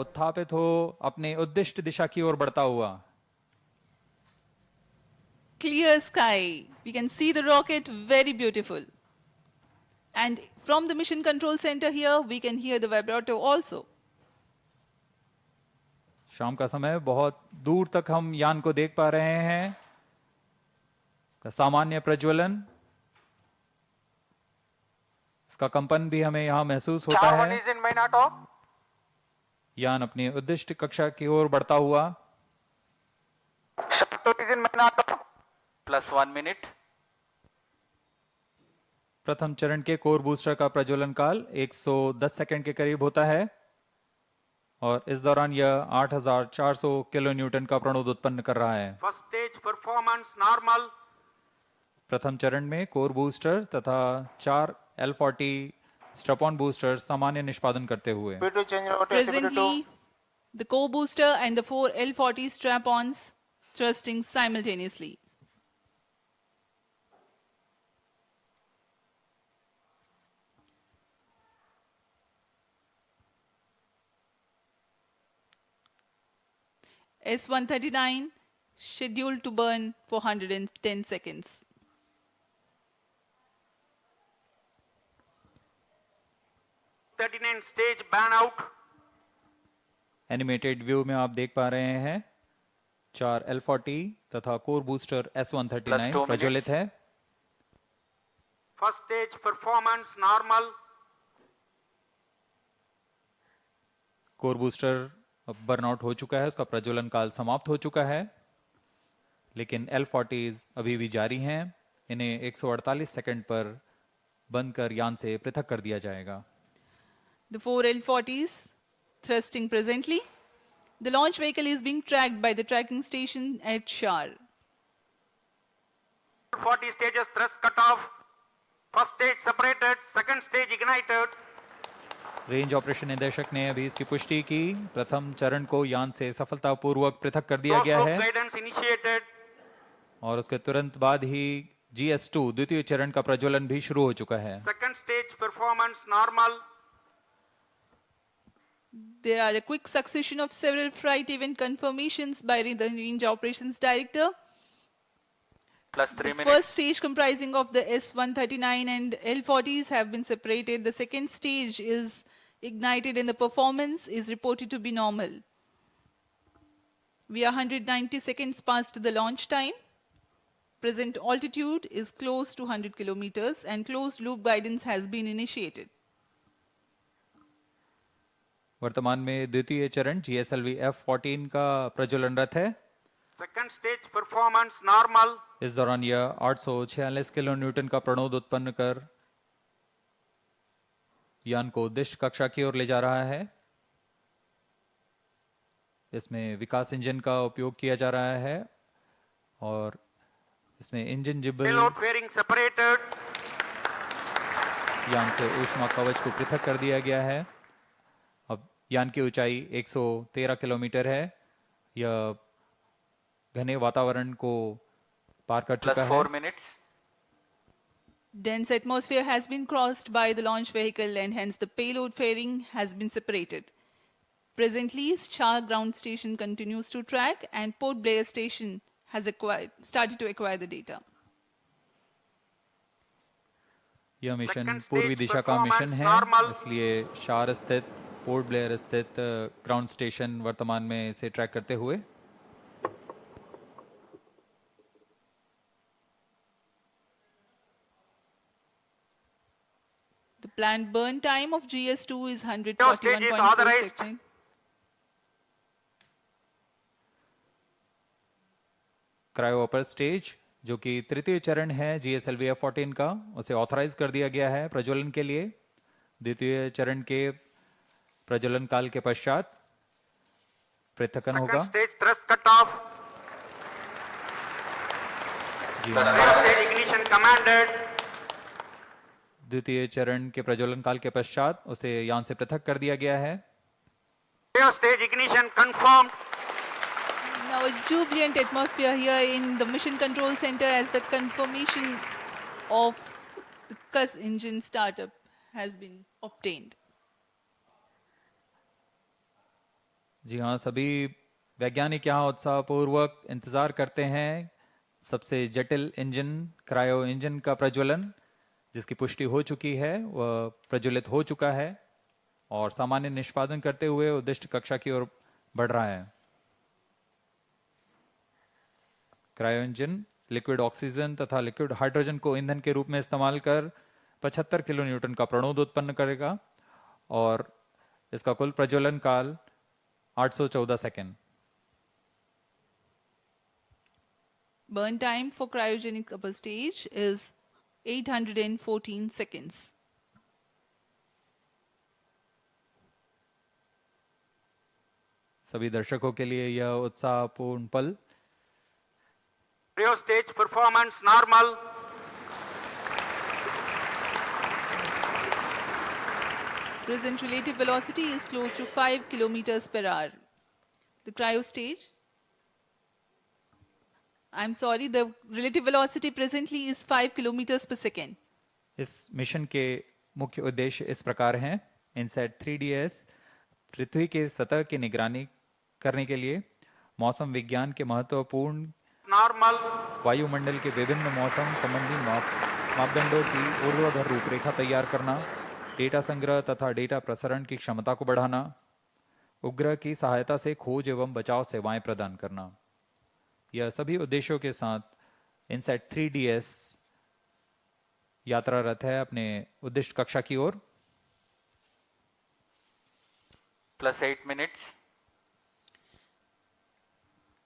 उत्थापित हो अपने उद्दिष्ट दिशा की ओर बढ़ता हुआ। Clear sky. We can see the rocket very beautiful. And from the mission control center here, we can hear the vibrato also. शाम का समय, बहुत दूर तक हम यान को देख पा रहे हैं। सामान्य प्रज्वलन, इसका कंपन भी हमें यहां महसूस होता है। यान अपनी उद्दिष्ट कक्षा की ओर बढ़ता हुआ। +1 मिनट। प्रथम चरण के कोर बूस्टर का प्रज्वलन काल 110 सेकंड के करीब होता है और इस दौरान यह 8400 किलो न्यूटन का प्रणोद उत्पन्न कर रहा है। First stage performance normal. प्रथम चरण में कोर बूस्टर तथा 4 L40 स्ट्रैप-ऑन बूस्टर सामान्य निष्पादन करते हुए। Presently, the core booster and the 4 L40 strap-ons thrusting simultaneously. S139 scheduled to burn for 110 seconds. Stage ban out. Animated view में आप देख पा रहे हैं 4 L40 तथा कोर बूस्टर S139 प्रज्वलित है। First stage performance normal. Core booster अब बर्नआउट हो चुका है, उसका प्रज्वलन काल समाप्त हो चुका है, लेकिन L40s अभी भी जारी हैं। इन्हें 148 सेकंड पर बंद कर यान से पृथक कर दिया जाएगा। The 4 L40s thrusting presently. The launch vehicle is being tracked by the tracking station at Shar. 40 stages thrust cut off. First stage separated, second stage ignited. Range operation निदेशक ने अभी इसकी पुष्टि की। प्रथम चरण को यान से सफलतापूर्वक पृथक कर दिया गया है गाइडेंस इनिशिएटेड और उसके तुरंत बाद ही GS2 द्वितीय चरण का प्रज्वलन भी शुरू हो चुका है। Second stage performance normal. There are a quick succession of several flight event confirmations by the Range Operations Director. +3 The minutes. first stage comprising of the S139 and L40s have been separated. The second stage is ignited and the performance is reported to be normal. We are 190 seconds past the launch time. Present altitude is close to 100 kilometers and closed loop guidance has been initiated. वर्तमान में द्वितीय चरण GSLV F14 का प्रज्वलनरत है। Second stage performance normal. इस दौरान यह 846 kilo Newton का प्रणोद उत्पन्न कर यान को उद्दिष्ट कक्षा की ओर ले जा रहा है। इसमें विकास इंजन का उपयोग किया जा रहा है और इसमें इंजन जिबल पेलोड फेयरिंग सेपरेटेड। यान से ऊष्मा कवच को पृथक कर दिया गया है। अब यान की ऊंचाई 113 किलोमीटर है। यह घने वातावरण को पार कर चुका है। +4 minutes. Dense atmosphere has been crossed by the launch vehicle and hence the payload fairing has been separated. Presently, Shah ground station continues to track and Port Blair station has started to acquire the data. यह mission Second पूर्वी stage दिशा का mission performance है, normal. इसलिए शार स्थित port Blair स्थित ground station वर्तमान में इसे ट्रैक करते हुए The planned burn time of GS2 is Stage is 141.4 authorized. seconds. Cryo upper stage जो कि तृतीय चरण है GSLV F14 का, उसे ऑथराइज कर दिया गया है प्रज्वलन के लिए। द्वितीय चरण के प्रज्वलन काल के पश्चात पृथक्कन होगा। Second stage thrust cut off. जी Third हाँ, stage ignition commanded. द्वितीय चरण के प्रज्वलन काल के पश्चात उसे यान से पृथक कर दिया गया है। Third stage ignition confirmed. Now a jubilant atmosphere here in the mission control center as the confirmation of the CUS engine startup has been obtained. जी हाँ, सभी वैज्ञानिक यहाँ उत्साहपूर्वक इंतजार करते हैं सबसे जटिल इंजन क्रायो इंजन का प्रज्वलन, जिसकी पुष्टि हो चुकी है, वह प्रज्वलित हो चुका है और सामान्य निष्पादन करते हुए उद्दिष्ट कक्षा की ओर बढ़ रहा है। क्रायो इंजन लिक्विड ऑक्सीजन तथा लिक्विड हाइड्रोजन को ईंधन के रूप में इस्तेमाल कर 75 किलो न्यूटन का प्रणोद उत्पन्न करेगा और इसका कुल प्रज्वलन काल 814 second. Burn time for cryogenic upper stage is 814 seconds. सभी दर्शकों के लिए यह उत्साहपूर्ण पल। Cryo stage performance normal. Present relative velocity is close to 5 kilometers per hour. The cryo stage. I'm sorry, the relative velocity presently is 5 kilometers per second. इस mission के मुख्य उद्देश्य इस प्रकार हैं। इनसैट 3DS पृथ्वी के सतह की निगरानी करने के लिए मौसम विज्ञान के महत्वपूर्ण Normal. वायुमंडल के विभिन्न मौसम संबंधी मापदंडों की ऊर्ध्वाधर रूपरेखा तैयार करना, डेटा संग्रह तथा डेटा प्रसारण की क्षमता को बढ़ाना, उपग्रह की सहायता से खोज एवं बचाव सेवाएं प्रदान करना। यह सभी उद्देश्यों के साथ इनसैट 3DS यात्रारत है अपने उद्दिष्ट कक्षा की ओर। +8 minutes.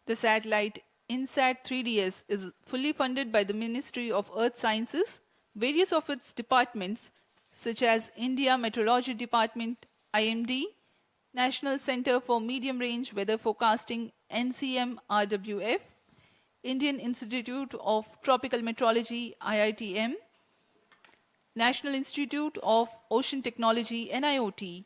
The satellite INSAT 3DS is fully funded by the Ministry of Earth Sciences. Various of its departments, such as India Meteorology Department, IMD, National Center for Medium Range Weather Forecasting, NCM RWF, Indian Institute of Tropical Meteorology, IITM, National Institute of Ocean Technology, NIOT,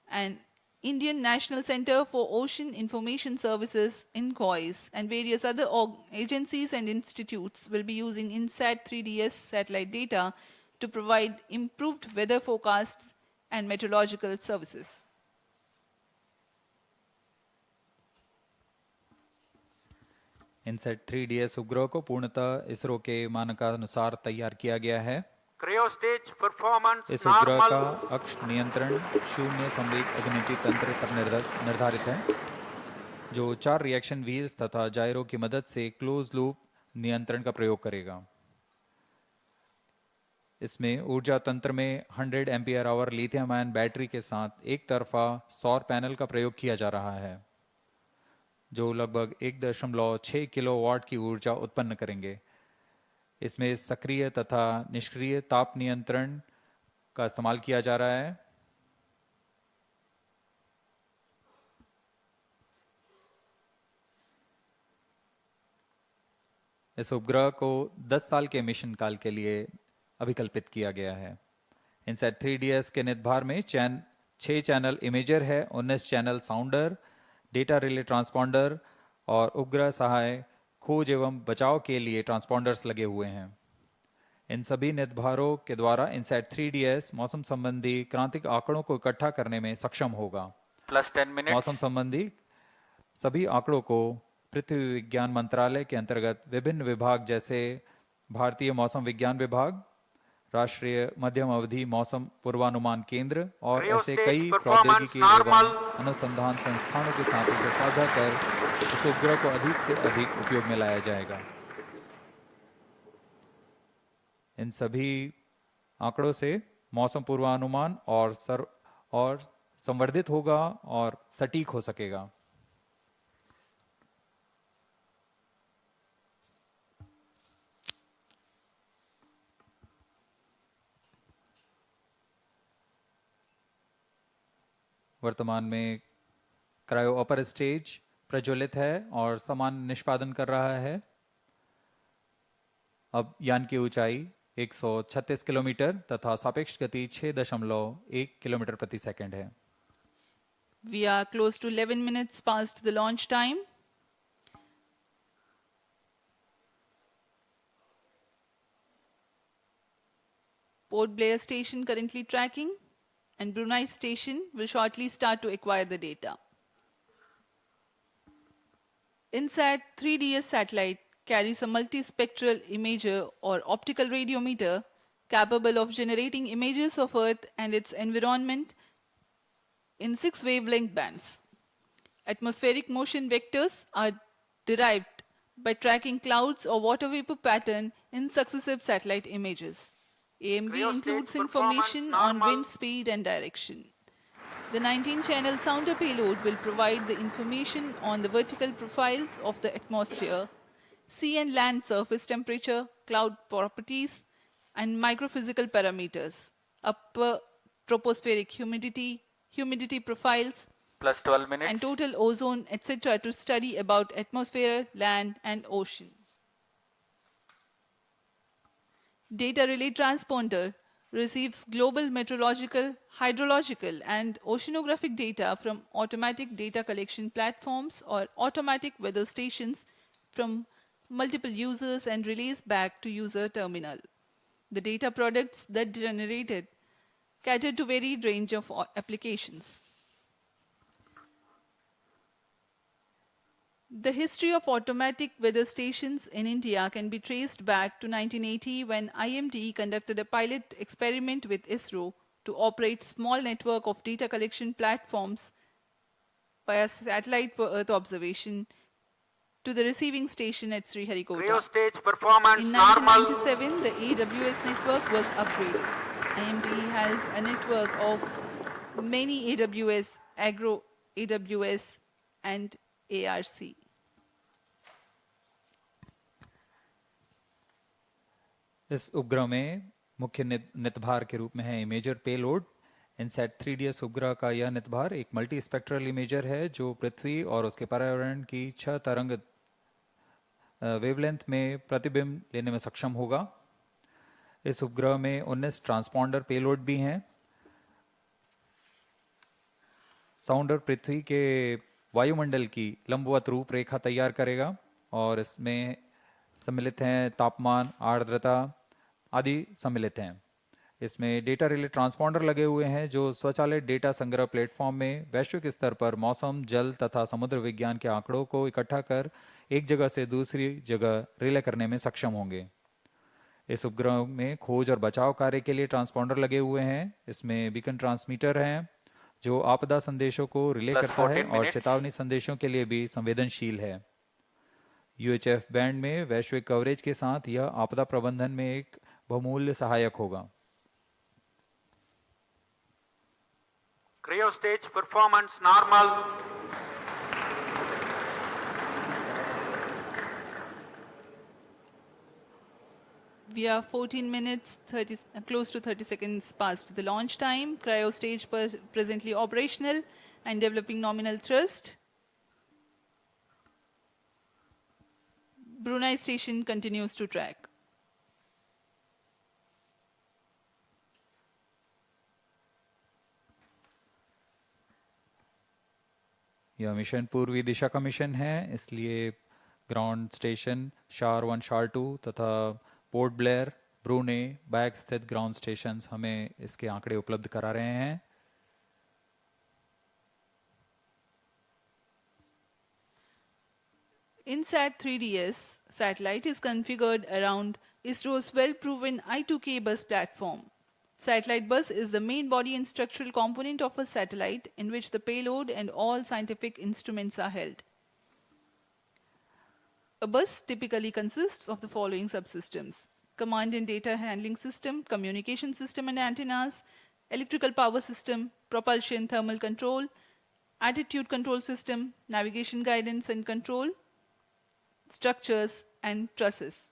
and Indian National Center for Ocean Information Services, INCOIS, and various other agencies and institutes will be using INSAT 3DS satellite data to provide improved weather forecasts and meteorological services. INSAT 3DS उपग्रह को पूर्णतः इसरो के मानकानुसार तैयार किया गया है। Cryo stage performance इस उपग्रह का normal. अक्ष नियंत्रण शून्य संवेग अग्निटी तंत्र पर निर्धारित है, जो 4 रिएक्शन व्हील्स तथा जायरो की मदद से क्लोज लूप नियंत्रण का प्रयोग करेगा। इसमें ऊर्जा तंत्र में 100 ampere hour lithium ion battery के साथ एक तरफा सौर पैनल का प्रयोग किया जा रहा है, जो लगभग 1.6 किलोवाट की ऊर्जा उत्पन्न करेंगे। इसमें सक्रिय तथा निष्क्रिय ताप नियंत्रण का इस्तेमाल किया जा रहा है। इस उपग्रह को 10 साल के मिशन काल के लिए अभिकल्पित किया गया है। इनसैट 3DS के निदभार में 6 चैनल इमेजर है, 19 चैनल साउंडर, डेटा रिले ट्रांसपॉन्डर और उपग्रह सहाय खोज एवं बचाव के लिए ट्रांसपॉन्डर्स लगे हुए हैं। इन सभी निदभारों के द्वारा इनसैट 3DS मौसम संबंधी क्रांतिक आंकड़ों को इकट्ठा करने में सक्षम होगा। +10 minutes. मौसम संबंधी सभी आंकड़ों को पृथ्वी विज्ञान मंत्रालय के अंतर्गत विभिन्न विभाग जैसे भारतीय मौसम विज्ञान विभाग, राष्ट्रीय मध्यम अवधि मौसम पूर्वानुमान केंद्र और Cryo ऐसे stage कई performance प्रौद्योगिकी normal. एवं अनुसंधान संस्थानों के साथ इसे साझा कर इस उपग्रह को अधिक से अधिक उपयोग में लाया जाएगा। इन सभी आंकड़ों से मौसम पूर्वानुमान और संवर्धित होगा और सटीक हो सकेगा। वर्तमान में क्रायो अपर स्टेज प्रज्वलित है और समान निष्पादन कर रहा है। अब यान की ऊंचाई 136 किलोमीटर तथा सापेक्ष गति 6.1 किलोमीटर प्रति सेकंड है। We are close to 11 minutes past the launch time. Port Blair station currently tracking, and Brunei station will shortly start to acquire the data. INSAT 3DS satellite carries a multispectral imager or optical radiometer capable of generating images of Earth and its environment in 6 wavelength bands. Atmospheric motion vectors are derived by tracking clouds or water vapor pattern in successive satellite images. AMV Cryo includes stage performance information on normal. wind speed and direction. The 19-channel sounder payload will provide the information on the vertical profiles of the atmosphere, sea and land surface temperature, cloud properties, and microphysical parameters, upper tropospheric humidity profiles, Plus 12 minutes. and total ozone, etc. to study about atmosphere, land, and ocean. Data relay transponder receives global meteorological, hydrological, and oceanographic data from automatic data collection platforms or automatic weather stations from multiple users and relays back to user terminal. The data products that generated cater to varied range of applications. The history of automatic weather stations in India can be traced back to 1980 when IMD conducted a pilot experiment with ISRO to operate small network of data collection platforms via satellite for Earth observation to the receiving station at Sriharikota. Cryo stage performance In normal. 1997, the AWS network was upgraded. IMD has a network of many AWS, Agro AWS, and ARC. इस उपग्रह में मुख्य नितभार के रूप में है imager payload. INSAT 3DS उपग्रह का यह नितभार एक मल्टी स्पेक्ट्रल इमेजर है जो पृथ्वी और उसके पर्यावरण की 6 तरंग वेवलेंथ में प्रतिबिंब लेने में सक्षम होगा। इस उपग्रह में 19 ट्रांसपॉन्डर पेलोड भी हैं। साउंडर पृथ्वी के वायुमंडल की लंबवत रूपरेखा तैयार करेगा और इसमें सम्मिलित हैं तापमान, आर्द्रता आदि सम्मिलित हैं। इसमें डेटा रिले ट्रांसपॉन्डर लगे हुए हैं जो स्वचालित डेटा संग्रह प्लेटफॉर्म में वैश्विक स्तर पर मौसम, जल तथा समुद्र विज्ञान के आंकड़ों को इकट्ठा कर एक जगह से दूसरी जगह रिले करने में सक्षम होंगे। इस उपग्रह में खोज और बचाव कार्य के लिए ट्रांसपॉन्डर लगे हुए हैं। इसमें बीकन ट्रांसमीटर हैं जो आपदा संदेशों को रिले करता है और चेतावनी संदेशों के लिए भी संवेदनशील है। UHF बैंड में वैश्विक कवरेज के साथ यह आपदा प्रबंधन में एक बहुमूल्य सहायक होगा। Cryo stage performance normal. We are 14 minutes, close to 30 seconds past the launch time. Cryo stage presently operational and developing nominal thrust. Brunei station continues to track. यह मिशन पूर्वी दिशा का मिशन है, इसलिए ग्राउंड स्टेशन शार 1, शार 2 तथा port Blair, ब्रूने, bag स्थित ground stations हमें इसके आंकड़े उपलब्ध करा रहे हैं। INSAT 3DS satellite is configured around ISRO's well-proven I2K bus platform. Satellite bus is the main body and structural component of a satellite in which the payload and all scientific instruments are held. A bus typically consists of the following subsystems: command and data handling system, communication system and antennas, electrical power system, propulsion thermal control, attitude control system, navigation guidance and control, structures and trusses.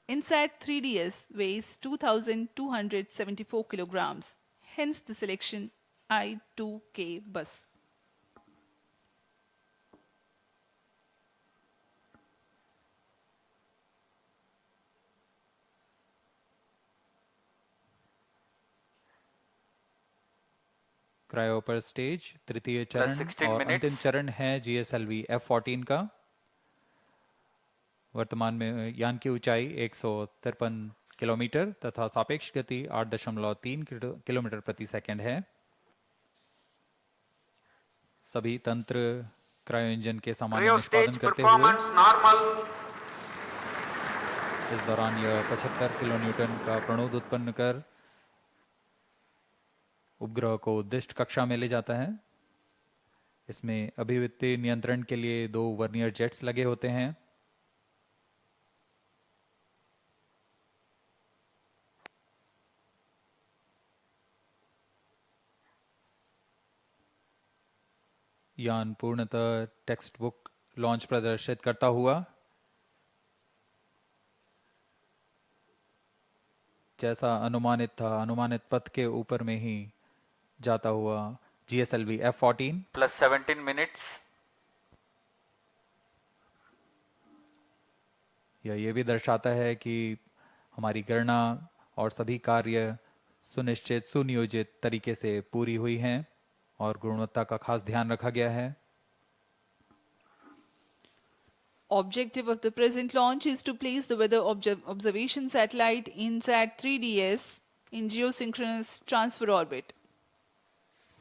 INSAT 3DS weighs 2,274 kilograms, hence the selection I2K bus. Cryo पर stage तृतीय चरण और अंतिम चरण है GSLV F-14 का। वर्तमान में यान की ऊंचाई 153 किलोमीटर तथा सापेक्ष गति 8.3 किलोमीटर प्रति सेकंड है। सभी तंत्र क्रायो इंजन के सामान्य Cryo निष्पादन stage करते हुए performance normal. इस दौरान यह 75 किलोन्यूटन का प्रणोद उत्पन्न कर उपग्रह को उद्दिष्ट कक्षा में ले जाता है। इसमें अभिवृत्ति नियंत्रण के लिए 2 वर्नियर जेट्स लगे होते हैं। यान पूर्णतः टेक्स्ट बुक लॉन्च प्रदर्शित करता हुआ जैसा अनुमानित था, अनुमानित पथ के ऊपर में ही जाता हुआ GSLV F-14 plus 17 minutes. यह ये भी दर्शाता है कि हमारी गणना और सभी कार्य सुनिश्चित सुनियोजित तरीके से पूरी हुई हैं और गुणवत्ता का खास ध्यान रखा गया है। Objective of the present launch is to place the weather observation satellite INSAT 3DS in geosynchronous transfer orbit,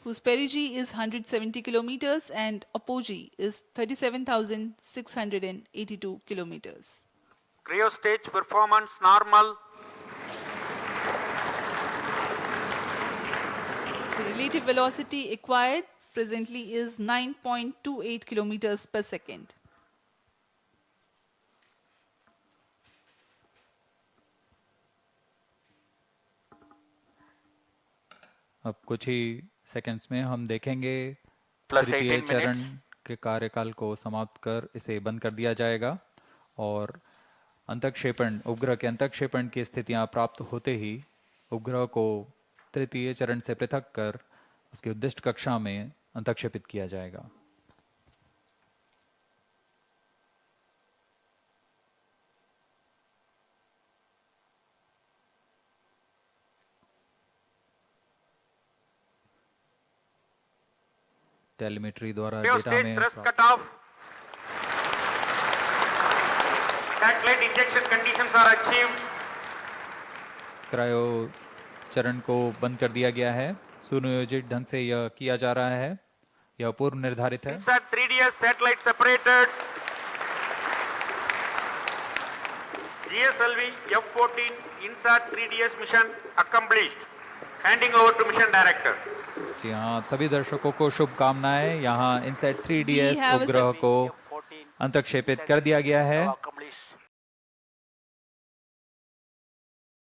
whose perigee is 170 kilometers and apogee is 37,682 kilometers. Cryo stage performance normal. The relative velocity acquired presently is 9.28 kilometers per second. अब कुछ ही seconds में हम देखेंगे Plus तृतीय 18 चरण minutes. के कार्यकाल को समाप्त कर इसे बंद कर दिया जाएगा और अंतःक्षेपण उपग्रह के अंतःक्षेपण की स्थितियां प्राप्त होते ही उपग्रह को तृतीय चरण से पृथक कर उसकी उद्दिष्ट कक्षा में अंतःक्षेपित किया जाएगा। टेलीमेट्री द्वारा Cryo डेटा stage में thrust cutoff. Satellite injection conditions are achieved. Cryo चरण को बंद कर दिया गया है। सुनियोजित ढंग से यह किया जा रहा है, यह पूर्व निर्धारित है। INSAT 3DS satellite separated. GSLV F-14 INSAT 3DS mission accomplished. Handing over to mission director. जी हाँ, सभी दर्शकों को शुभकामनाएं। यहाँ INSAT 3DS We have a उपग्रह को अंतःक्षेपित कर दिया गया है।